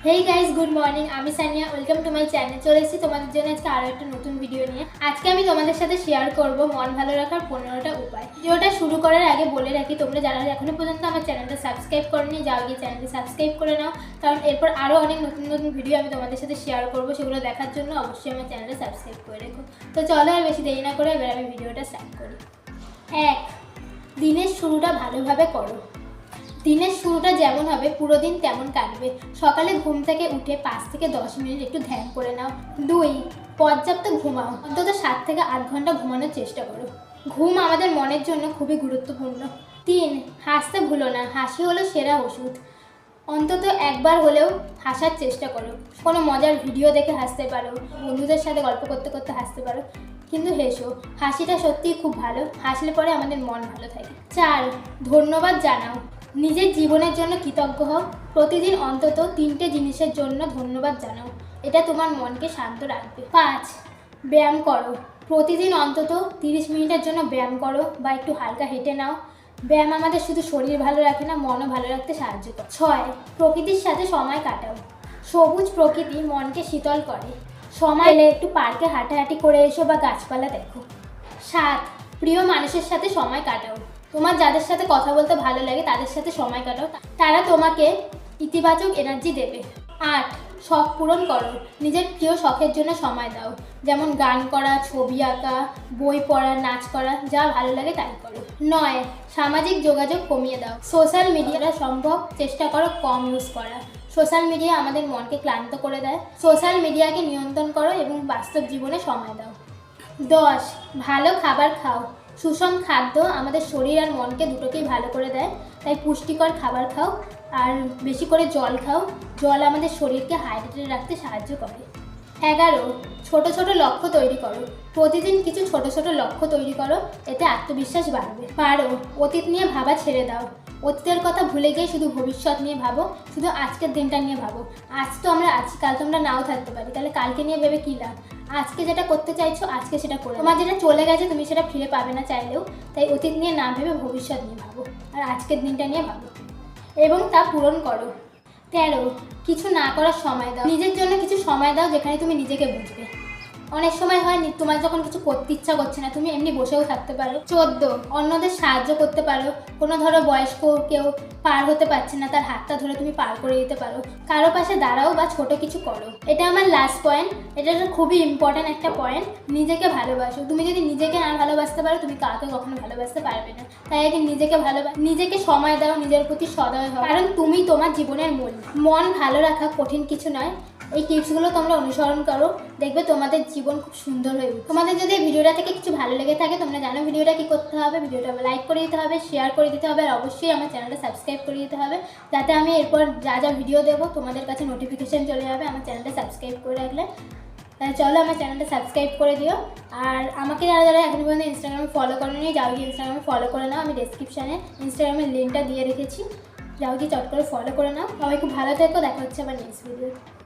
Hey guys, good morning. আমি Sania, welcome to my channel. চলে এসেছি তোমাদের জন্য আজকে আরও একটা নতুন ভিডিও নিয়ে। আজকে আমি তোমাদের সাথে শেয়ার করব মন ভালো রাখার 15টা উপায়। ভিডিওটা শুরু করার আগে বলে রাখি, তোমরা যারা এখনো পর্যন্ত আমার চ্যানেলটা সাবস্ক্রাইব করোনি, যাও গিয়ে চ্যানেলটি সাবস্ক্রাইব করে নাও, কারণ এরপর আরও অনেক নতুন নতুন ভিডিও আমি তোমাদের সাথে শেয়ার করব। সেগুলো দেখার জন্য অবশ্যই আমার চ্যানেলটা সাবস্ক্রাইব করে রেখো। তো চলো আর বেশি দেরি না করে এবার আমি ভিডিওটা স্টার্ট করি। 1, দিনের শুরুটা ভালোভাবে করো। দিনের শুরুটা যেমন হবে পুরো দিন তেমন কাটবে। সকালে ঘুম থেকে উঠে 5 থেকে 10 মিনিট একটু ধ্যান করে নাও। 2, পর্যাপ্ত ঘুমাও। অন্তত 7 থেকে 8 ঘন্টা ঘুমানোর চেষ্টা করো। ঘুম আমাদের মনের জন্য খুবই গুরুত্বপূর্ণ। 3, হাসতে ভুলো না। হাসি হলো সেরা ওষুধ। অন্তত একবার হলেও হাসার চেষ্টা করো। কোনো মজার ভিডিও দেখে হাসতে পারো, বন্ধুদের সাথে গল্প করতে করতে হাসতে পারো, কিন্তু হেসো। হাসিটা সত্যিই খুব ভালো। হাসলে পরে আমাদের মন ভালো থাকে। 4, ধন্যবাদ জানাও। নিজের জীবনের জন্য কৃতজ্ঞ হও। প্রতিদিন অন্তত 3টে জিনিসের জন্য ধন্যবাদ জানাও। এটা তোমার মনকে শান্ত রাখবে। 5, ব্যায়াম করো। প্রতিদিন অন্তত 30 মিনিটের জন্য ব্যায়াম করো বা একটু হালকা হেঁটে নাও। ব্যায়াম আমাদের শুধু শরীর ভালো রাখে না, মনও ভালো রাখতে সাহায্য করে। 6, প্রকৃতির সাথে সময় কাটাও। সবুজ প্রকৃতি মনকে শীতল করে। সময় এলে একটু পার্কে হাঁটাহাঁটি করে এসো বা গাছপালা দেখো। 7, প্রিয় মানুষের সাথে সময় কাটাও। তোমার যাদের সাথে কথা বলতে ভালো লাগে তাদের সাথে সময় কাটাও, তারা তোমাকে ইতিবাচক এনার্জি দেবে। 8, শখ পূরণ করো। নিজের প্রিয় শখের জন্য সময় দাও, যেমন গান করা, ছবি আঁকা, বই পড়া, নাচ করা, যা ভালো লাগে তাই করো। 9, সামাজিক যোগাযোগ কমিয়ে দাও। সোশ্যাল মিডিয়াটা সম্ভব চেষ্টা করো কম ইউজ করা। সোশ্যাল মিডিয়া আমাদের মনকে ক্লান্ত করে দেয়। সোশ্যাল মিডিয়াকে নিয়ন্ত্রণ করো এবং বাস্তব জীবনে সময় দাও। 10, ভালো খাবার খাও। সুষম খাদ্য আমাদের শরীর আর মনকে দুটোকেই ভালো করে দেয়, তাই পুষ্টিকর খাবার খাও আর বেশি করে জল খাও। জল আমাদের শরীরকে হাইড্রেটেড রাখতে সাহায্য করে। 11, ছোট ছোট লক্ষ্য তৈরি করো। প্রতিদিন কিছু ছোট ছোট লক্ষ্য তৈরি করো, এতে আত্মবিশ্বাস বাড়বে। 12, অতীত নিয়ে ভাবা ছেড়ে দাও। অতীতের কথা ভুলে গিয়ে শুধু ভবিষ্যৎ নিয়ে ভাবো, শুধু আজকের দিনটা নিয়ে ভাবো। আজ তো আমরা আছি, কাল তো আমরা নাও থাকতে পারি, তাহলে কালকে নিয়ে ভেবে কী লাভ? আজকে যেটা করতে চাইছো আজকে সেটা করো। তোমার যেটা চলে গেছে তুমি সেটা ফিরে পাবে না চাইলেও, তাই অতীত নিয়ে না ভেবে ভবিষ্যৎ নিয়ে ভাবো আর আজকের দিনটা নিয়ে ভাবো এবং তা পূরণ করো। 13, কিছু না করার সময় দাও। নিজের জন্য কিছু সময় দাও যেখানে তুমি নিজেকে বুঝবে। অনেক সময় হয় তোমার যখন কিছু করতে ইচ্ছা করছে না, তুমি এমনি বসেও থাকতে পারো। 14, অন্যদের সাহায্য করতে পারো। কোনো ধরো বয়স্ক কেউ পার হতে পারছে না, তার হাতটা ধরে তুমি পার করে দিতে পারো। কারো পাশে দাঁড়াও বা ছোট কিছু করো। এটা আমার লাস্ট পয়েন্ট। এটা খুবই ইম্পর্ট্যান্ট একটা পয়েন্ট। নিজেকে ভালোবাসো। তুমি যদি নিজেকে না ভালোবাসতে পারো তুমি কাউকে কখনো ভালোবাসতে পারবে না। তাই আগে নিজেকে নিজেকে সময় দাও, নিজের প্রতি সদয় হও, কারণ তুমি তোমার জীবনের মূল। মন ভালো রাখা কঠিন কিছু নয়। এই টিপসগুলো তোমরা অনুসরণ করো, দেখবে তোমাদের জীবন খুব সুন্দর হয়ে উঠবে। তোমাদের যদি এই ভিডিওটা থেকে কিছু ভালো লেগে থাকে, তোমরা জানো ভিডিওটা কী করতে হবে। ভিডিওটা লাইক করে দিতে হবে, শেয়ার করে দিতে হবে, আর অবশ্যই আমার চ্যানেলটা সাবস্ক্রাইব করে দিতে হবে, যাতে আমি এরপর যা যা ভিডিও দেবো তোমাদের কাছে নোটিফিকেশান চলে যাবে আমার চ্যানেলটা সাবস্ক্রাইব করে রাখলে। তাহলে চলো আমার চ্যানেলটা সাবস্ক্রাইব করে দিও। আর আমাকে যারা যারা এখনো পর্যন্ত ইনস্টাগ্রামে ফলো করে নিয়ে, যাও গিয়ে ইনস্টাগ্রামে ফলো করে নাও। আমি ডেসক্রিপশানে ইনস্টাগ্রামের লিঙ্কটা দিয়ে রেখেছি, যাও গিয়ে চট করে ফলো করে নাও। সবাই খুব ভালো থেকো, দেখা হচ্ছে আবার নেক্সট ভিডিও।